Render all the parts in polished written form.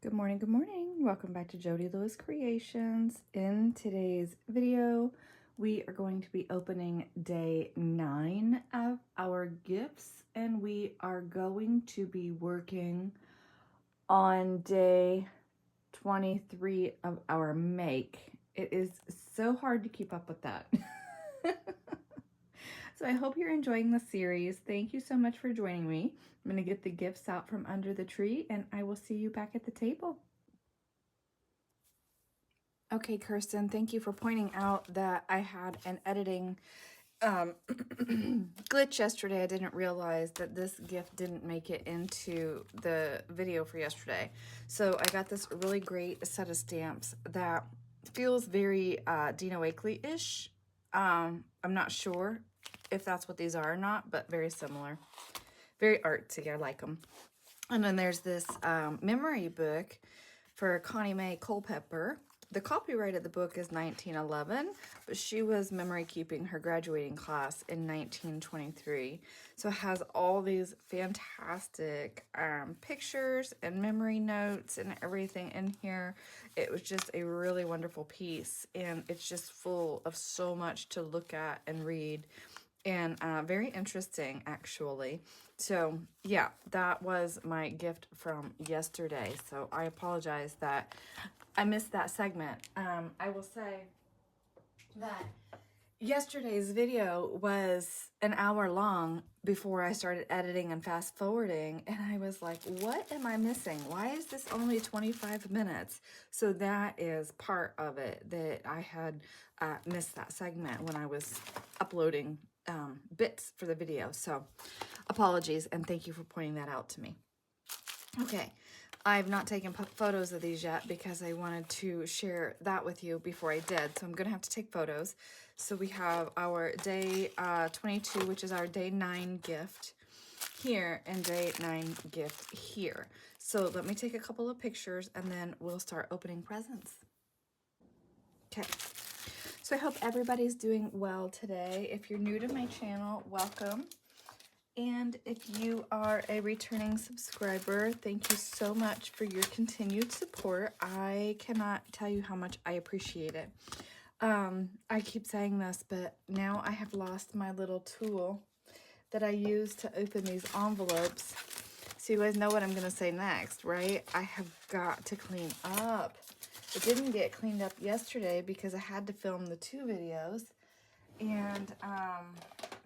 Good morning, good morning. Welcome back to Jody Lewis Creations. In today's video, we are going to be opening day 9 of our gifts, and we are going to be working on day 23 of our make. It is so hard to keep up with that. So I hope you're enjoying the series. Thank you so much for joining me. I'm going to get the gifts out from under the tree, and I will see you back at the table. Okay, Kirsten, thank you for pointing out that I had an editing glitch yesterday. I didn't realize that this gift didn't make it into the video for yesterday. So I got this really great set of stamps that feels very Dina Wakley-ish. I'm not sure if that's what these are or not, but very similar. Very artsy. I like them. And then there's this memory book for Connie Mae Culpepper. The copyright of the book is 1911, but she was memory keeping her graduating class in 1923. So it has all these fantastic pictures and memory notes and everything in here. It was just a really wonderful piece, and it's just full of so much to look at and read, and very interesting, actually. So yeah, that was my gift from yesterday. So I apologize that I missed that segment. I will say that yesterday's video was an hour long before I started editing and fast forwarding, and I was like, what am I missing? Why is this only 25 minutes? So that is part of it, that I had missed that segment when I was uploading bits for the video. So apologies, and thank you for pointing that out to me. Okay, I've not taken photos of these yet because I wanted to share that with you before I did. So I'm going to have to take photos. So we have our day 22, which is our day 9 gift here, and day 9 gift here. So let me take a couple of pictures and then we'll start opening presents. Okay. So I hope everybody's doing well today. If you're new to my channel, welcome. And if you are a returning subscriber, thank you so much for your continued support. I cannot tell you how much I appreciate it. I keep saying this, but now I have lost my little tool that I use to open these envelopes. So you guys know what I'm going to say next, right? I have got to clean up. It didn't get cleaned up yesterday because I had to film the 2 videos. And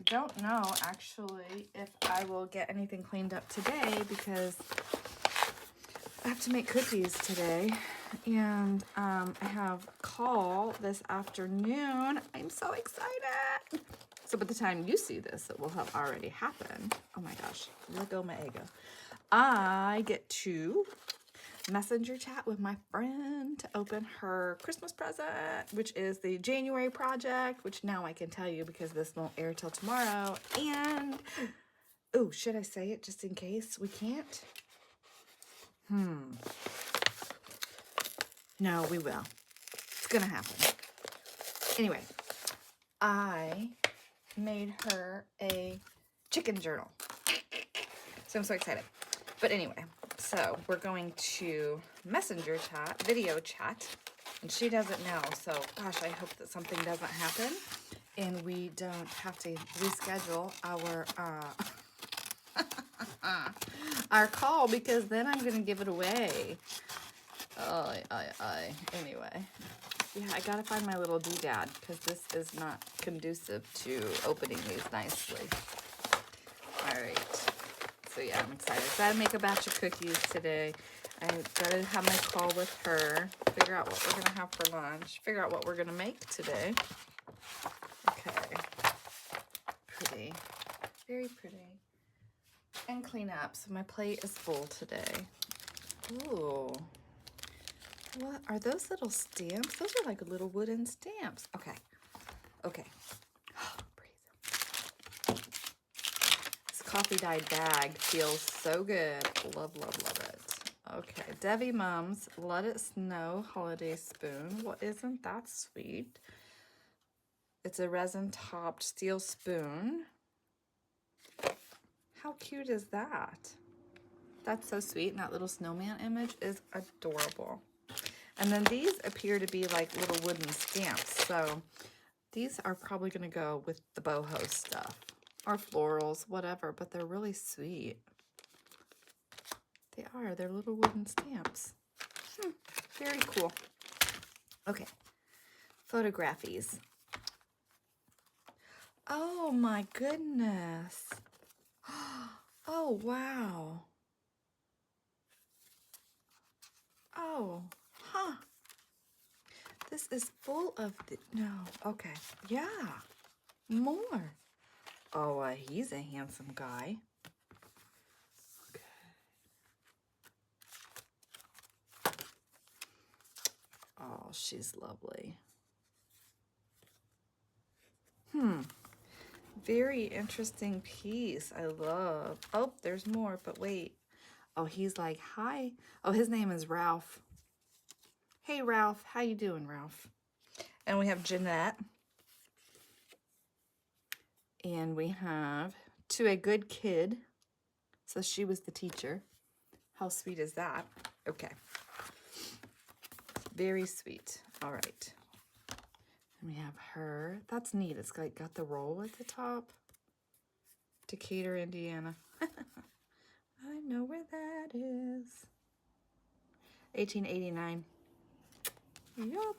don't know actually if I will get anything cleaned up today because I have to make cookies today, and I have call this afternoon. I'm so excited. So by the time you see this, it will have already happened. Oh my gosh, let go my ego. I get to messenger chat with my friend to open her Christmas present, which is the January project, which now I can tell you because this won't air till tomorrow. And oh, should I say it just in case we can't? No, we will. It's gonna happen. Anyway, I made her a chicken journal. So I'm so excited. But anyway, so we're going to messenger chat, video chat, and she doesn't know. So gosh, I hope that something doesn't happen and we don't have to reschedule our call, because then I'm gonna give it away. Anyway, yeah, I gotta find my little doodad because this is not conducive to opening these nicely. All right. So yeah, I'm excited. Gotta make a batch of cookies today. I gotta have my call with her, figure out what we're gonna have for lunch, figure out what we're gonna make today. Okay. Pretty. Very pretty. And clean up. So my plate is full today. Ooh. What are those little stamps? Those are like little wooden stamps. Okay. Okay. Breathe. This coffee dyed bag feels so good. Love, love, love it. Okay, Devi Mums Let It Snow holiday spoon. Well, isn't that sweet? It's a resin topped steel spoon. How cute is that? That's so sweet. And that little snowman image is adorable. And then these appear to be like little wooden stamps. So these are probably going to go with the boho stuff or florals, whatever, but they're really sweet. They are. They're little wooden stamps. Very cool. Okay. Photographies. Oh my goodness. Oh, wow. Oh, huh. This is full of the, no, okay. Yeah, more. Oh, he's a handsome guy. Okay. Oh, she's lovely. Very interesting piece. I love. Oh, there's more, but wait. Oh, he's like, hi. Oh, his name is Ralph. Hey, Ralph. How you doing, Ralph? And we have Jeanette. And we have To a Good Kid. So she was the teacher. How sweet is that? Okay. Very sweet. All right. And we have her. That's neat. It's like got the roll at the top. Decatur, Indiana. I know where that is. 1889. Yup.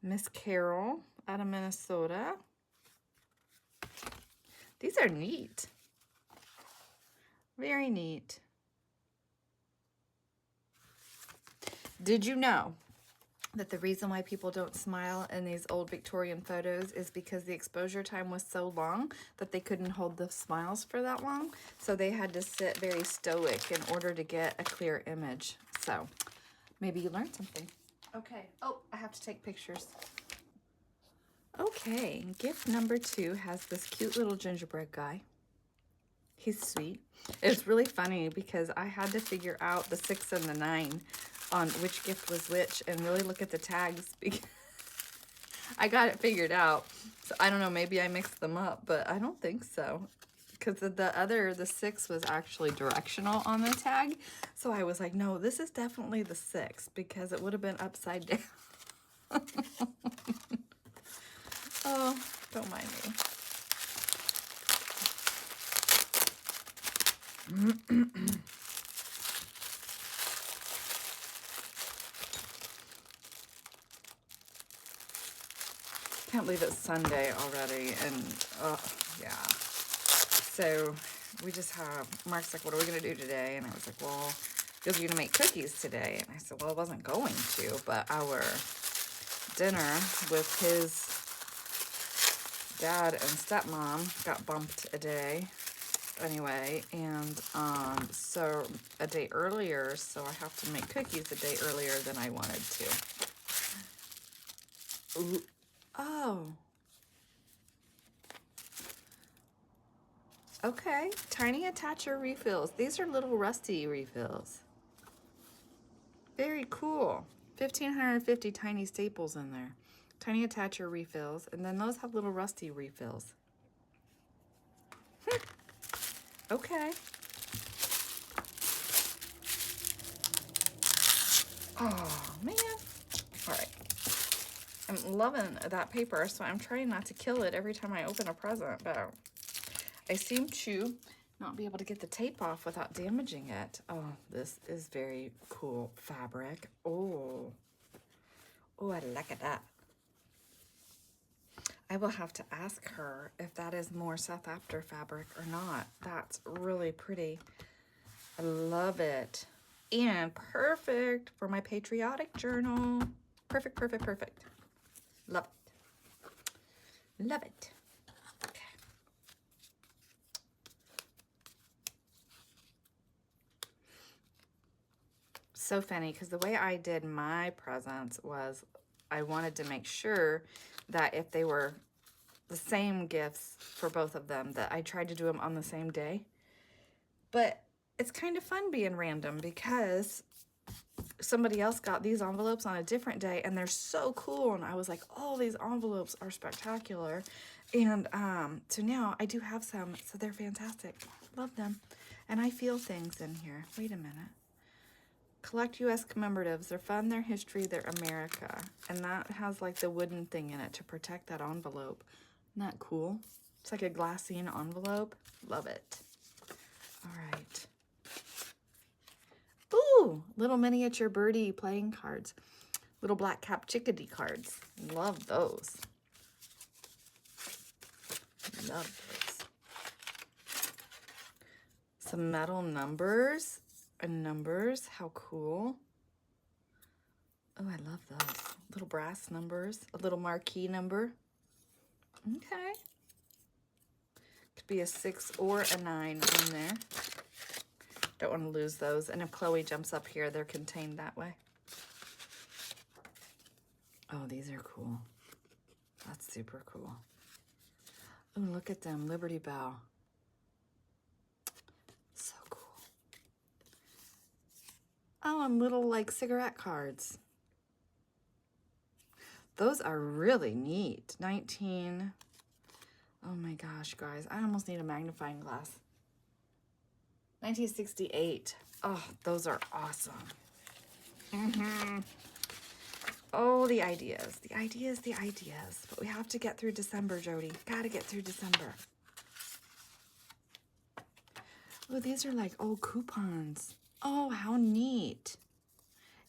Miss Carol out of Minnesota. These are neat. Very neat. Did you know that the reason why people don't smile in these old Victorian photos is because the exposure time was so long that they couldn't hold the smiles for that long? So they had to sit very stoic in order to get a clear image. So maybe you learned something. Okay. Oh, I have to take pictures. Okay, gift number 2 has this cute little gingerbread guy. He's sweet. It's really funny because I had to figure out the 6 and the 9 on which gift was which and really look at the tags because I got it figured out. So I don't know, maybe I mixed them up, but I don't think so. Because the 6 was actually directional on the tag. So I was like, no, this is definitely the 6 because it would have been upside down. Oh, don't mind me. Can't believe it's Sunday already, and yeah. So we just have, Mark's like, what are we gonna do today? And I was like, well, you're gonna make cookies today. And I said, well, I wasn't going to, but our dinner with his dad and stepmom got bumped a day anyway, and so a day earlier, so I have to make cookies a day earlier than I wanted to. Ooh. Oh. Okay, tiny attacher refills. These are little rusty refills. Very cool. 1,550 tiny staples in there. Tiny attacher refills, and then those have little rusty refills. Okay. Oh, man. All right. I'm loving that paper, so I'm trying not to kill it every time I open a present, but I seem to not be able to get the tape off without damaging it. Oh, this is very cool fabric. Oh, I like that. I will have to ask her if that is more South After fabric or not. That's really pretty. I love it. And perfect for my patriotic journal. Perfect, perfect, perfect. Love it. Love it. Okay. So funny, because the way I did my presents was I wanted to make sure that if they were the same gifts for both of them, that I tried to do them on the same day. But it's kind of fun being random because somebody else got these envelopes on a different day and they're so cool. And I was like, oh, these envelopes are spectacular. And so now I do have some, so they're fantastic. Love them. And I feel things in here. Wait a minute. Collect U.S. commemoratives. They're fun, they're history, they're America. And that has like the wooden thing in it to protect that envelope. Isn't that cool? It's like a glassine envelope. Love it. All right. Ooh, little miniature birdie playing cards. Little black cap chickadee cards. Love those. Love those. Some metal numbers and numbers. How cool. Oh, I love those. Little brass numbers. A little marquee number. Okay. Could be a 6 or a 9 on there. Don't want to lose those. And if Chloe jumps up here, they're contained that way. Oh, these are cool. That's super cool. Oh, look at them. Liberty Bell. So cool. Oh, and little like cigarette cards. Those are really neat. 19. Oh my gosh, guys. I almost need a magnifying glass. 1968. Oh, those are awesome. Oh, the ideas. The ideas, the ideas. But we have to get through December, Jody. Gotta get through December. Oh, these are like old coupons. Oh, how neat.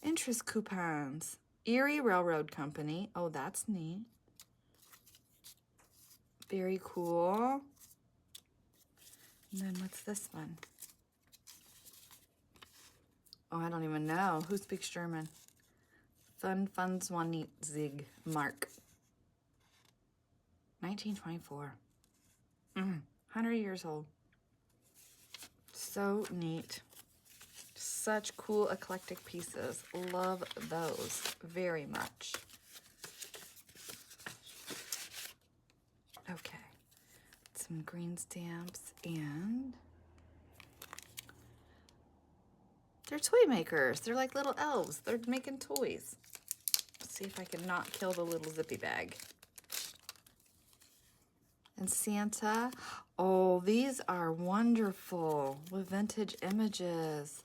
Interest coupons. Erie Railroad Company. Oh, that's neat. Very cool. And then what's this one? Oh, I don't even know. Who speaks German? Funds one Zig Mark. 1924. 100 years old. So neat. Such cool eclectic pieces. Love those very much. Okay. Some green stamps and they're toy makers. They're like little elves. They're making toys. Let's see if I can not kill the little zippy bag. And Santa. Oh, these are wonderful with vintage images.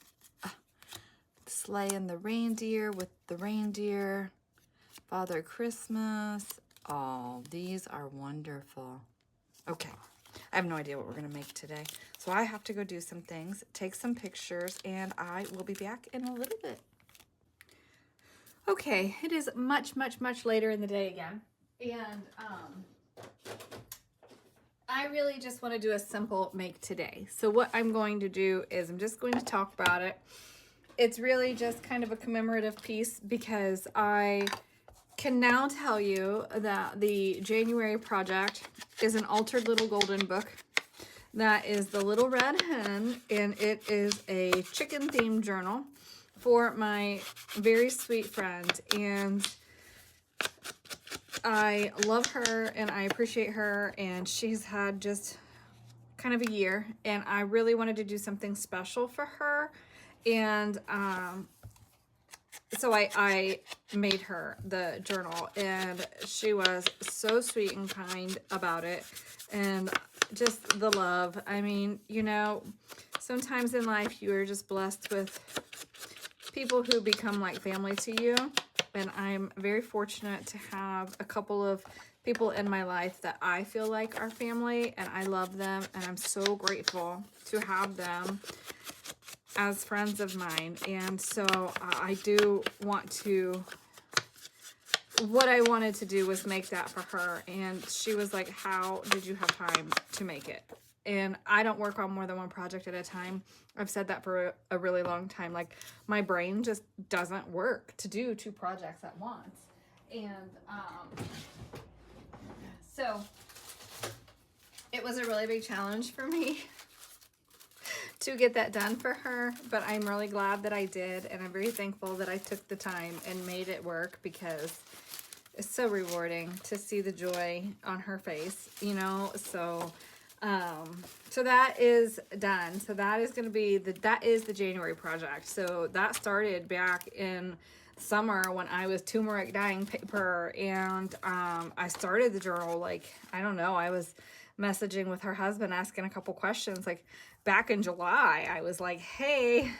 Sleigh and the reindeer with the reindeer. Father Christmas. Oh, these are wonderful. Okay. I have no idea what we're going to make today. So I have to go do some things, take some pictures, and I will be back in a little bit. Okay, it is much, much, much later in the day again. And I really just want to do a simple make today. So what I'm going to do is I'm just going to talk about it. It's really just kind of a commemorative piece because I can now tell you that the January project is an altered little golden book. That is the Little Red Hen, and it is a chicken themed journal for my very sweet friend. And I love her and I appreciate her, and she's had just kind of a year, and I really wanted to do something special for her. And so I made her the journal, and she was so sweet and kind about it, and just the love. I mean, you know, sometimes in life you are just blessed with people who become like family to you, and I'm very fortunate to have a couple of people in my life that I feel like are family, and I love them, and I'm so grateful to have them as friends of mine. And so I do want to, what I wanted to do was make that for her. And she was like, how did you have time to make it? And I don't work on more than one project at a time. I've said that for a really long time. Like, my brain just doesn't work to do 2 projects at once. And so it was a really big challenge for me to get that done for her, but I'm really glad that I did, and I'm very thankful that I took the time and made it work, because it's so rewarding to see the joy on her face, you know. So so that is done. So that is going to be that is the January project. So that started back in summer when I was turmeric dyeing paper, and I started the journal, like, I don't know, I was messaging with her husband, asking a couple questions. Like back in July, I was like, hey,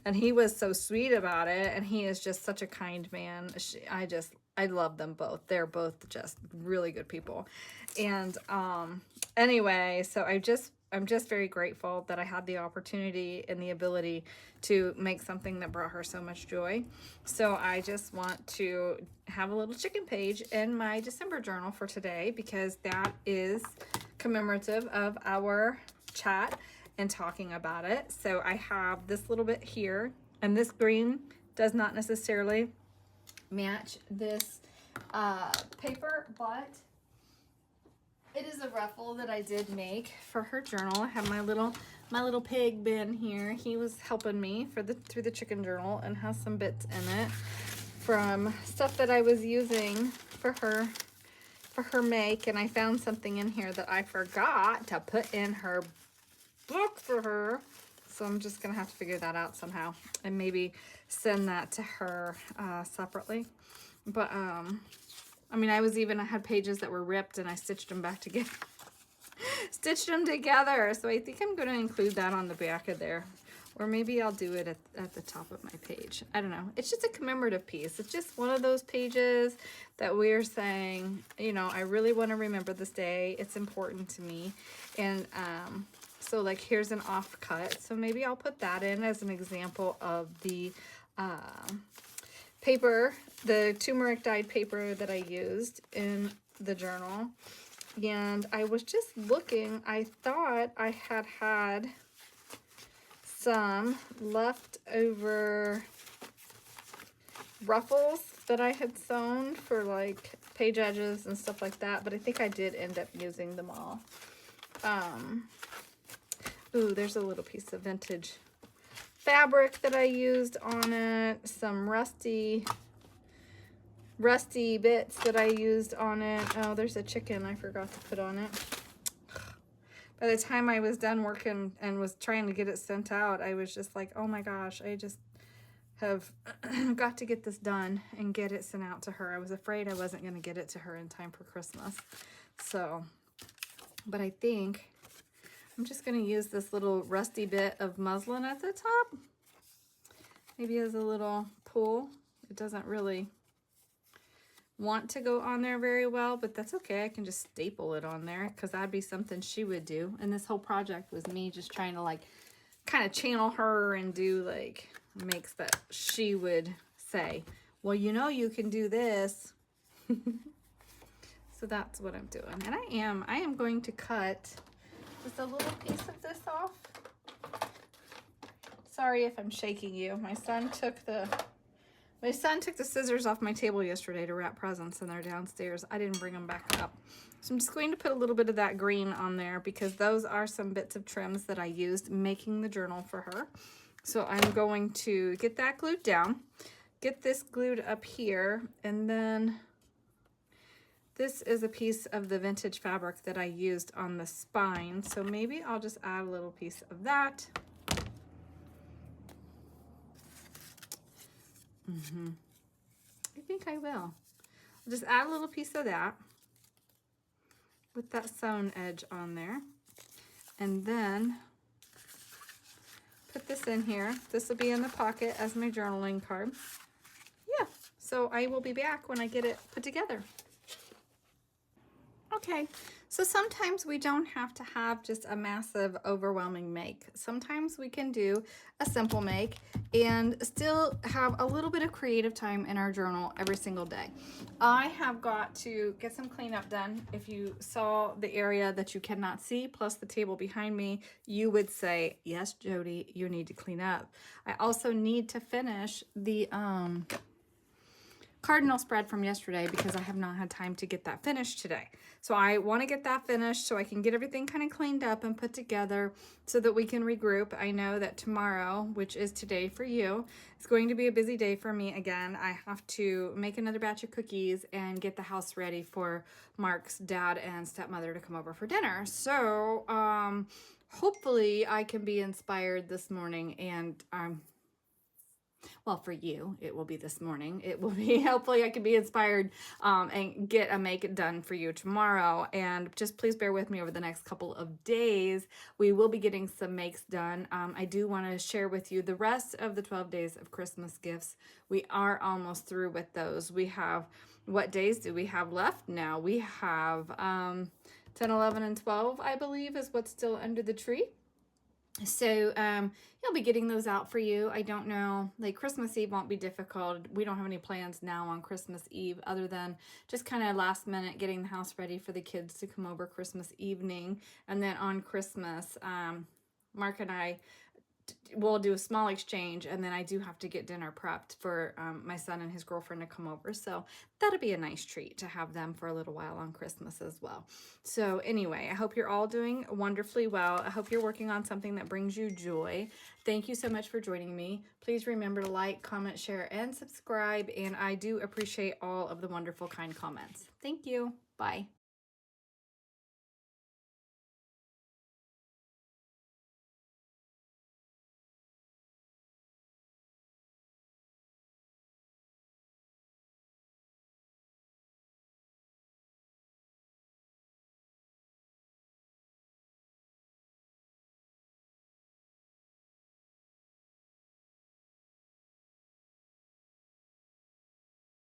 and he was so sweet about it. And he is just such a kind man. I love them both. They're both just really good people. And anyway, so I'm just very grateful that I had the opportunity and the ability to make something that brought her so much joy. So I just want to have a little chicken page in my December journal for today, because that is commemorative of our chat and talking about it. So I have this little bit here, and this green does not necessarily match this paper, but it is a ruffle that I did make for her journal. I have my little pig Ben here. He was helping me through the chicken journal, and has some bits in it from stuff that I was using for her make. And I found something in here that I forgot to put in her book for her. So I'm just gonna have to figure that out somehow, and maybe send that to her separately. But I mean, I had pages that were ripped, and I stitched them back together. Stitched them together. So I think I'm going to include that on the back of there. Or maybe I'll do it at the top of my page. I don't know. It's just a commemorative piece. It's just one of those pages that we're saying, you know, I really want to remember this day. It's important to me. And so like here's an offcut. So maybe I'll put that in as an example of the paper, the turmeric dyed paper that I used in the journal. And I was just looking, I thought I had some leftover ruffles that I had sewn for like page edges and stuff like that, but I think I did end up using them all. Ooh, there's a little piece of vintage fabric that I used on it, some rusty bits that I used on it. Oh, there's a chicken I forgot to put on it. By the time I was done working and was trying to get it sent out, I was just like, oh my gosh, I just have got to get this done and get it sent out to her. I was afraid I wasn't going to get it to her in time for Christmas. So, but I think I'm just going to use this little rusty bit of muslin at the top. Maybe as a little pull. It doesn't really want to go on there very well, but that's okay. I can just staple it on there, because that'd be something she would do. And this whole project was me just trying to like kind of channel her and do like makes that she would say, well, you know, you can do this. So that's what I'm doing. And I am going to cut just a little piece of this off. Sorry if I'm shaking you. My son took the scissors off my table yesterday to wrap presents, and they're downstairs. I didn't bring them back up. So I'm just going to put a little bit of that green on there, because those are some bits of trims that I used making the journal for her. So I'm going to get that glued down, get this glued up here, and then this is a piece of the vintage fabric that I used on the spine. So maybe I'll just add a little piece of that. I think I will. I'll just add a little piece of that with that sewn edge on there, and then put this in here. This will be in the pocket as my journaling card. Yeah, so I will be back when I get it put together. Okay, so sometimes we don't have to have just a massive, overwhelming make. Sometimes we can do a simple make and still have a little bit of creative time in our journal every single day. I have got to get some cleanup done. If you saw the area that you cannot see, plus the table behind me, you would say, yes, Jody, you need to clean up. I also need to finish the cardinal spread from yesterday, because I have not had time to get that finished today. So I want to get that finished so I can get everything kind of cleaned up and put together so that we can regroup. I know that tomorrow, which is today for you, is going to be a busy day for me again. I have to make another batch of cookies and get the house ready for Mark's dad and stepmother to come over for dinner. So hopefully I can be inspired this morning, and Well, for you, it will be this morning. It will be, hopefully I can be inspired and get a make it done for you tomorrow. And just please bear with me over the next couple of days. We will be getting some makes done. I do want to share with you the rest of the 12 days of Christmas gifts. We are almost through with those. We have, what days do we have left now? We have 10, 11, and 12, I believe, is what's still under the tree. So you'll be getting those out for you. I don't know, like Christmas Eve won't be difficult. We don't have any plans now on Christmas Eve other than just kind of last minute getting the house ready for the kids to come over Christmas evening. And then on Christmas, Mark and I we'll do a small exchange, and then I do have to get dinner prepped for my son and his girlfriend to come over. So that'll be a nice treat to have them for a little while on Christmas as well. So anyway, I hope you're all doing wonderfully well. I hope you're working on something that brings you joy. Thank you so much for joining me. Please remember to like, comment, share, and subscribe. And I do appreciate all of the wonderful, kind comments. Thank you. Bye.